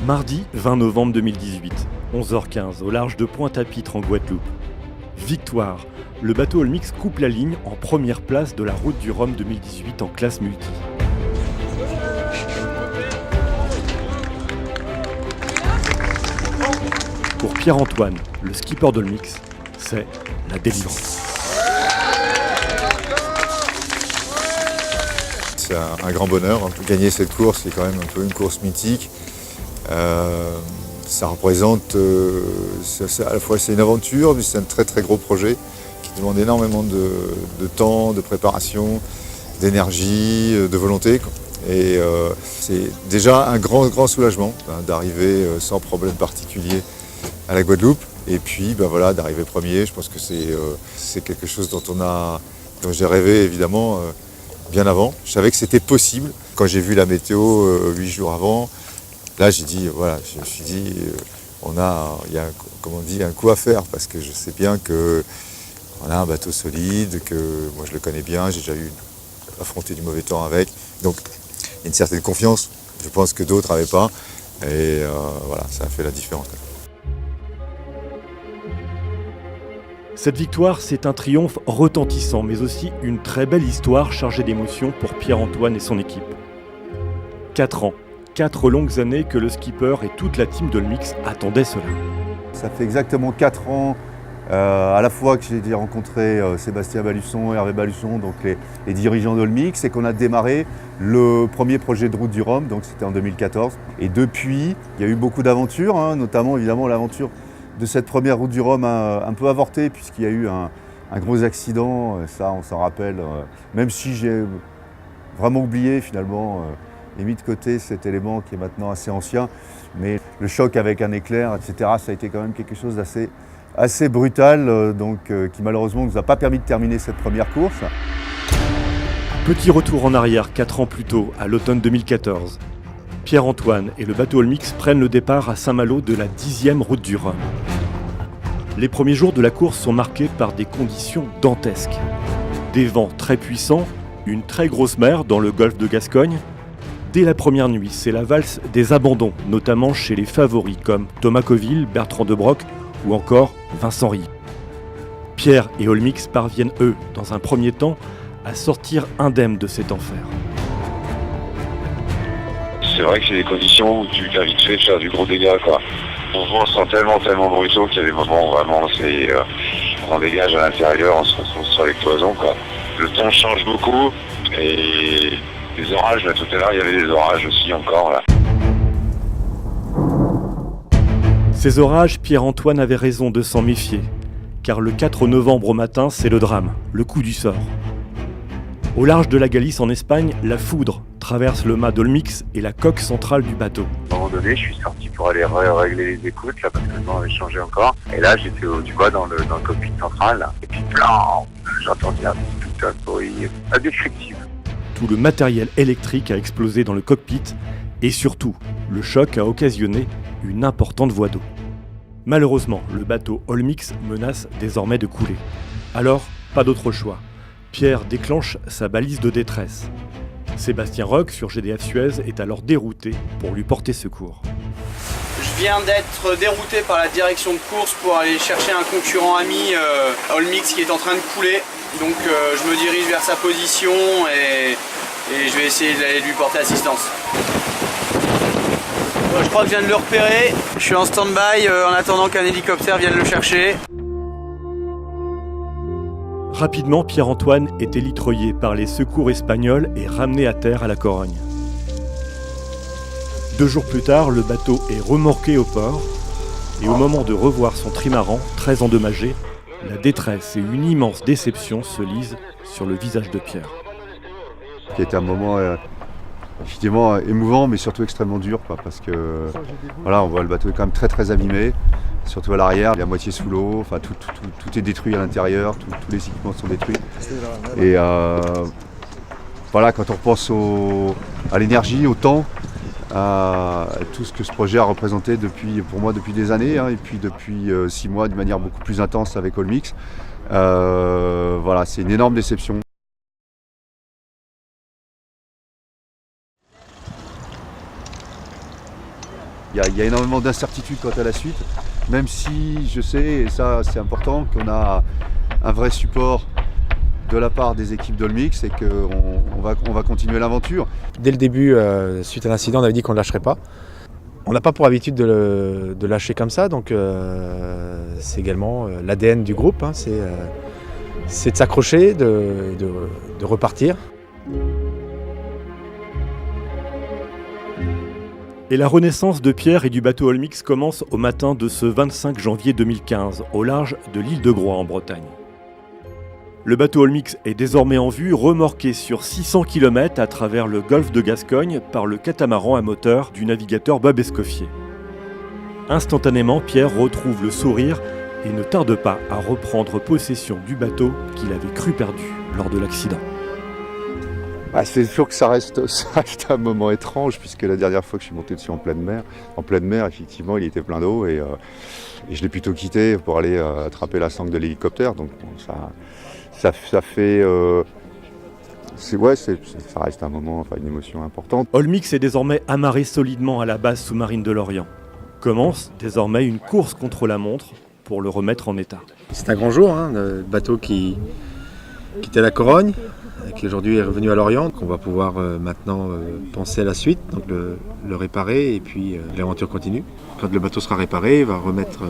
Mardi 20 novembre 2018, 11h15, au large de Pointe-à-Pitre en Guadeloupe. Victoire, le bateau Olmix coupe la ligne en première place de la Route du Rhum 2018 en classe multi. Pour Pierre-Antoine, le skipper d'Olmix, c'est la délivrance. C'est un grand bonheur. Gagner cette course, c'est quand même un peu une course mythique. Ça représente, à la fois c'est une aventure, mais c'est un très très gros projet qui demande énormément de temps, de préparation, d'énergie, de volonté. Et c'est déjà un grand soulagement d'arriver sans problème particulier à la Guadeloupe. Et puis voilà, d'arriver premier, je pense que c'est quelque chose dont j'ai rêvé évidemment bien avant. Je savais que c'était possible. Quand j'ai vu la météo 8 jours avant, là j'ai dit, voilà, je me suis dit, il y a comme on dit, un coup à faire, parce que je sais bien qu'on a un bateau solide, que moi je le connais bien, j'ai déjà affronté du mauvais temps avec. Donc il y a une certaine confiance, je pense que d'autres n'avaient pas. Et voilà, ça a fait la différence. Cette victoire, c'est un triomphe retentissant, mais aussi une très belle histoire chargée d'émotions pour Pierre-Antoine et son équipe. 4 ans, 4 longues années que le skipper et toute la team d'Olmix attendaient cela. Ça fait exactement 4 ans, à la fois que j'ai rencontré Sébastien Balusson et Hervé Balusson, donc les dirigeants d'Olmix, et qu'on a démarré le premier projet de route du Rhum, donc c'était en 2014. Et depuis, il y a eu beaucoup d'aventures, notamment évidemment l'aventure de cette première route du Rhum un peu avortée, puisqu'il y a eu un gros accident, ça on s'en rappelle, même si j'ai vraiment oublié finalement et mis de côté cet élément qui est maintenant assez ancien, mais le choc avec un éclair, etc., ça a été quand même quelque chose d'assez brutal, qui malheureusement ne nous a pas permis de terminer cette première course. Petit retour en arrière 4 ans plus tôt, à l'automne 2014. Pierre-Antoine et le bateau Olmix prennent le départ à Saint-Malo de la 10e route du Rhum. Les premiers jours de la course sont marqués par des conditions dantesques. Des vents très puissants, une très grosse mer dans le golfe de Gascogne. Dès la première nuit, c'est la valse des abandons, notamment chez les favoris comme Thomas Coville, Bertrand de Broc ou encore Vincent Ry. Pierre et Olmix parviennent, eux, dans un premier temps, à sortir indemnes de cet enfer. C'est vrai que c'est des conditions où tu viens vite fait de faire du gros dégât, quoi. On vent sent tellement brutaux qu'il y a des moments où vraiment on dégage à l'intérieur, on se retrouve sur les cloisons, quoi. Le temps change beaucoup et les orages, là tout à l'heure il y avait des orages aussi encore là. Ces orages, Pierre-Antoine avait raison de s'en méfier, car le 4 novembre au matin, c'est le drame, le coup du sort. Au large de la Galice en Espagne, la foudre traverse le mât d'Olmix et la coque centrale du bateau. À un moment donné, je suis sorti pour aller régler les écoutes, là, parce que le vent avait changé encore. Et là, j'étais dans le cockpit central, là. Et puis, blanc, j'entendais tout un bruit indescriptible. Tout le matériel électrique a explosé dans le cockpit et surtout, le choc a occasionné une importante voie d'eau. Malheureusement, le bateau Olmix menace désormais de couler. Alors, pas d'autre choix. Pierre déclenche sa balise de détresse. Sébastien Roch sur GDF Suez est alors dérouté pour lui porter secours. Je viens d'être dérouté par la direction de course pour aller chercher un concurrent ami, Olmix, qui est en train de couler. Donc je me dirige vers sa position et je vais essayer d'aller lui porter assistance. Je crois que je viens de le repérer. Je suis en stand-by en attendant qu'un hélicoptère vienne le chercher. Rapidement, Pierre-Antoine est élitreillé par les secours espagnols et ramené à terre à la Corogne. 2 jours plus tard, le bateau est remorqué au port et au moment de revoir son trimaran, très endommagé, la détresse et une immense déception se lisent sur le visage de Pierre. Qui a été un moment effectivement émouvant, mais surtout extrêmement dur, parce que voilà, on voit le bateau est quand même très abîmé, surtout à l'arrière, il est à moitié sous l'eau, enfin tout est détruit à l'intérieur, tous les équipements sont détruits. Et voilà, quand on repense à l'énergie, au temps, à tout ce que ce projet a représenté pour moi depuis des années, et puis depuis 6 mois de manière beaucoup plus intense avec Olmix, voilà, c'est une énorme déception. Il y a énormément d'incertitudes quant à la suite, même si je sais, et ça c'est important, qu'on a un vrai support de la part des équipes d'Olmix et qu'on va continuer l'aventure. Dès le début, suite à l'incident, on avait dit qu'on ne lâcherait pas. On n'a pas pour habitude de lâcher comme ça, donc c'est également l'ADN du groupe, hein, c'est de s'accrocher, de repartir. Et la renaissance de Pierre et du bateau Olmix commence au matin de ce 25 janvier 2015, au large de l'île de Groix en Bretagne. Le bateau Olmix est désormais en vue, remorqué sur 600 km à travers le golfe de Gascogne par le catamaran à moteur du navigateur Bob Escoffier. Instantanément, Pierre retrouve le sourire et ne tarde pas à reprendre possession du bateau qu'il avait cru perdu lors de l'accident. C'est sûr que ça reste un moment étrange, puisque la dernière fois que je suis monté dessus en pleine mer, effectivement, il était plein d'eau et je l'ai plutôt quitté pour aller attraper la sangle de l'hélicoptère. Donc bon, ça fait... ça reste un moment, une émotion importante. Olmix est désormais amarré solidement à la base sous-marine de Lorient. Commence désormais une course contre la montre pour le remettre en état. C'est un grand jour, hein, le bateau qui quittait la Corogne, qui aujourd'hui est revenu à Lorient. Donc on va pouvoir maintenant penser à la suite, donc le réparer et puis l'aventure continue. Quand le bateau sera réparé, il va remettre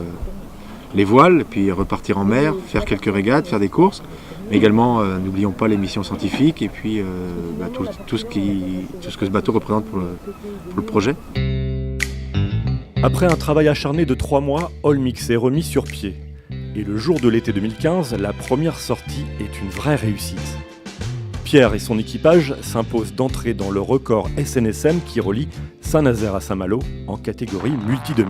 les voiles et puis repartir en mer, faire quelques régates, faire des courses. Mais également, n'oublions pas les missions scientifiques et puis tout ce que ce bateau représente pour le projet. Après un travail acharné de 3 mois, Olmix est remis sur pied. Et le jour de l'été 2015, la première sortie est une vraie réussite. Pierre et son équipage s'imposent d'entrer dans le record SNSM qui relie Saint-Nazaire à Saint-Malo en catégorie multi-2000.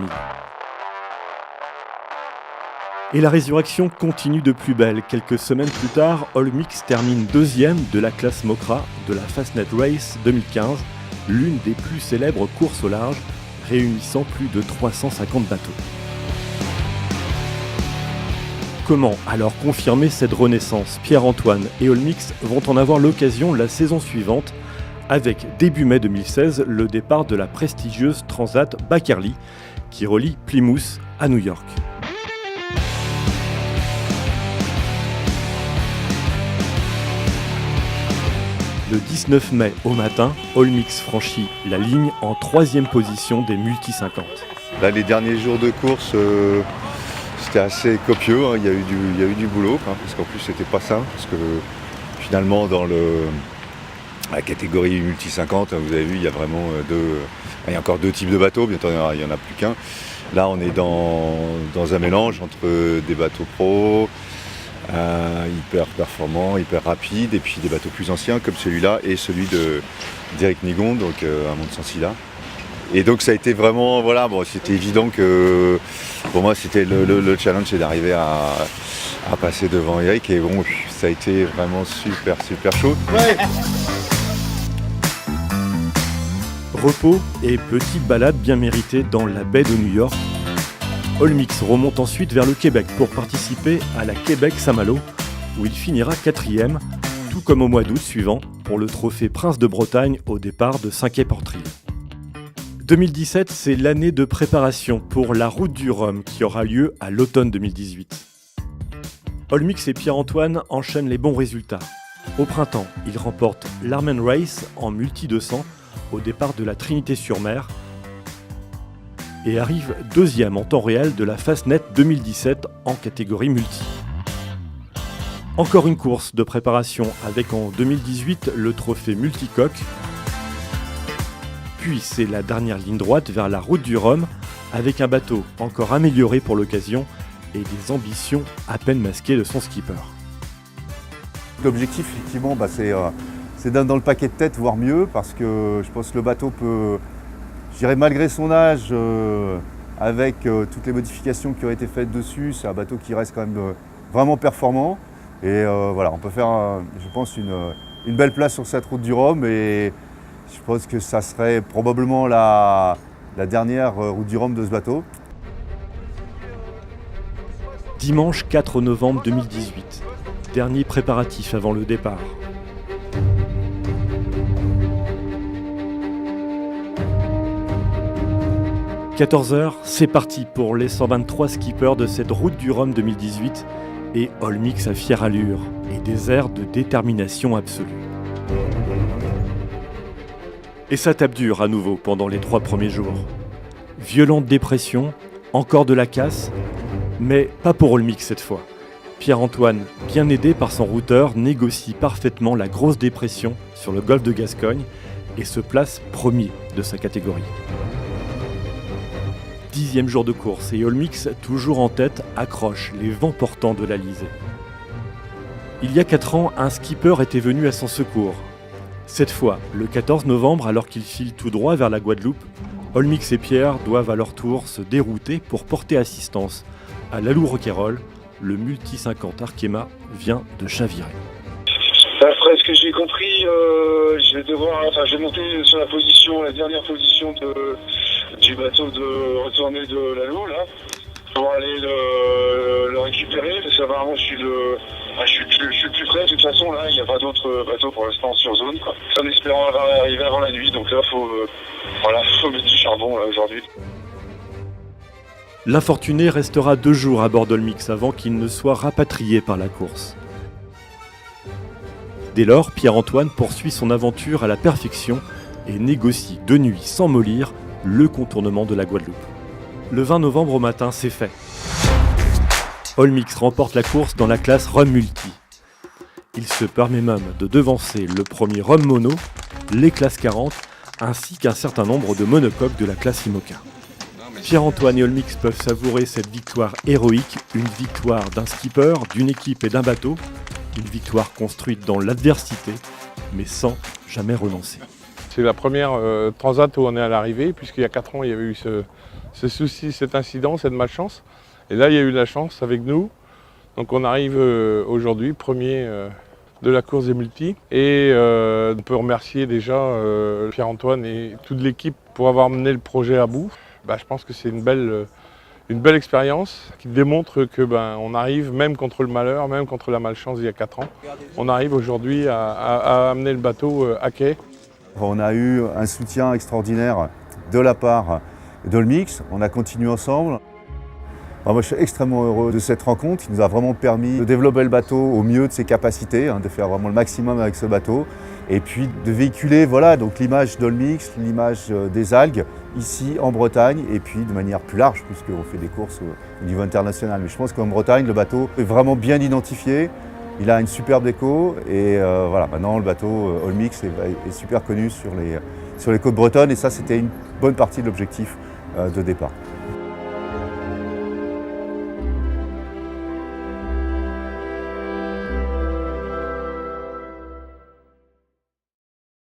Et la résurrection continue de plus belle. Quelques semaines plus tard, Olmix termine 2e de la classe Mokra de la Fastnet Race 2015, l'une des plus célèbres courses au large, réunissant plus de 350 bateaux. Comment alors confirmer cette renaissance ? Pierre-Antoine et Olmix vont en avoir l'occasion la saison suivante, avec début mai 2016 le départ de la prestigieuse Transat Bakerley qui relie Plymouth à New York. Le 19 mai au matin, Olmix franchit la ligne en 3e position des Multi 50. Là, les derniers jours de course, c'était assez copieux, hein. Il y a eu du boulot, hein, parce qu'en plus c'était pas simple, parce que finalement dans la catégorie Multi 50, vous avez vu, il y a vraiment il y a encore 2 types de bateaux, bientôt il n'y en a plus qu'un. Là on est dans un mélange entre des bateaux pro, hyper performants, hyper rapides, et puis des bateaux plus anciens comme celui-là et celui d'Eric Nigon, donc à Mont-de-Sancilla. Et donc ça a été vraiment, c'était évident que pour moi c'était le challenge, c'est d'arriver à passer devant Eric, et bon, ça a été vraiment super chaud. Ouais. Repos et petite balade bien méritée dans la baie de New York. Olmix remonte ensuite vers le Québec pour participer à la Québec-Saint-Malo, où il finira 4e, tout comme au mois d'août suivant, pour le trophée Prince de Bretagne au départ de Saint-Quay-Portrier. 2017, c'est l'année de préparation pour la Route du Rhum qui aura lieu à l'automne 2018. Olmix et Pierre-Antoine enchaînent les bons résultats. Au printemps, ils remportent l'Armen Race en multi 200 au départ de la Trinité-sur-Mer et arrivent 2e en temps réel de la Fastnet 2017 en catégorie multi. Encore une course de préparation avec en 2018 le trophée Multicoque. Puis c'est la dernière ligne droite vers la Route du Rhum avec un bateau encore amélioré pour l'occasion et des ambitions à peine masquées de son skipper. L'objectif effectivement c'est dans le paquet de tête, voire mieux, parce que je pense que le bateau peut, je dirais malgré son âge, avec toutes les modifications qui ont été faites dessus, c'est un bateau qui reste quand même vraiment performant. Et on peut faire, je pense, une belle place sur cette Route du Rhum, et je pense que ça serait probablement la dernière Route du Rhum de ce bateau. Dimanche 4 novembre 2018, dernier préparatif avant le départ. 14h, c'est parti pour les 123 skippers de cette route du Rhum 2018 et Olmix à fière allure et des airs de détermination absolue. Et ça tape dur à nouveau pendant les 3 premiers jours. Violente dépression, encore de la casse, mais pas pour Olmix cette fois. Pierre-Antoine, bien aidé par son routeur, négocie parfaitement la grosse dépression sur le golfe de Gascogne et se place premier de sa catégorie. 10e jour de course et Olmix, toujours en tête, accroche les vents portants de l'Alizé. Il y a 4 ans, un skipper était venu à son secours. Cette fois, le 14 novembre, alors qu'il file tout droit vers la Guadeloupe, Olmix et Pierre doivent à leur tour se dérouter pour porter assistance à Lalou Roquayrol. Le Multi 50 Arkema vient de chavirer. Après ce que j'ai compris, je vais monter sur la dernière position du bateau de retournée de Lalou là, pour aller le récupérer, parce qu'apparemment je suis le plus près. De toute façon là, il n'y a pas d'autres bateaux pour l'instant sur zone, quoi. En espérant arriver avant la nuit, donc là faut mettre du charbon là aujourd'hui. L'infortuné restera 2 jours à bord d'Olmix avant qu'il ne soit rapatrié par la course. Dès lors, Pierre-Antoine poursuit son aventure à la perfection et négocie de nuit sans mollir le contournement de la Guadeloupe. Le 20 novembre au matin, c'est fait. Olmix remporte la course dans la classe Rhum Multi. Il se permet même de devancer le premier Rhum Mono, les classes 40, ainsi qu'un certain nombre de monocoques de la classe IMOCA. Pierre-Antoine et Olmix peuvent savourer cette victoire héroïque, une victoire d'un skipper, d'une équipe et d'un bateau, une victoire construite dans l'adversité, mais sans jamais renoncer. C'est la première transat où on est à l'arrivée, puisqu'il y a 4 ans, il y avait eu ce souci, cet incident, cette malchance. Et là, il y a eu de la chance avec nous. Donc on arrive aujourd'hui, premier de la course des multis. Et on peut remercier déjà Pierre-Antoine et toute l'équipe pour avoir mené le projet à bout. Je pense que c'est une belle expérience qui démontre que on arrive, même contre le malheur, même contre la malchance il y a 4 ans, on arrive aujourd'hui à amener le bateau à quai. On a eu un soutien extraordinaire de la part d'Olmix, on a continué ensemble. Moi je suis extrêmement heureux de cette rencontre qui nous a vraiment permis de développer le bateau au mieux de ses capacités, de faire vraiment le maximum avec ce bateau et puis de véhiculer donc l'image d'Olmix, l'image des algues ici en Bretagne et puis de manière plus large puisqu'on fait des courses au niveau international. Mais je pense qu'en Bretagne le bateau est vraiment bien identifié, il a une superbe déco et maintenant le bateau Olmix est super connu sur les côtes bretonnes et ça c'était une bonne partie de l'objectif de départ.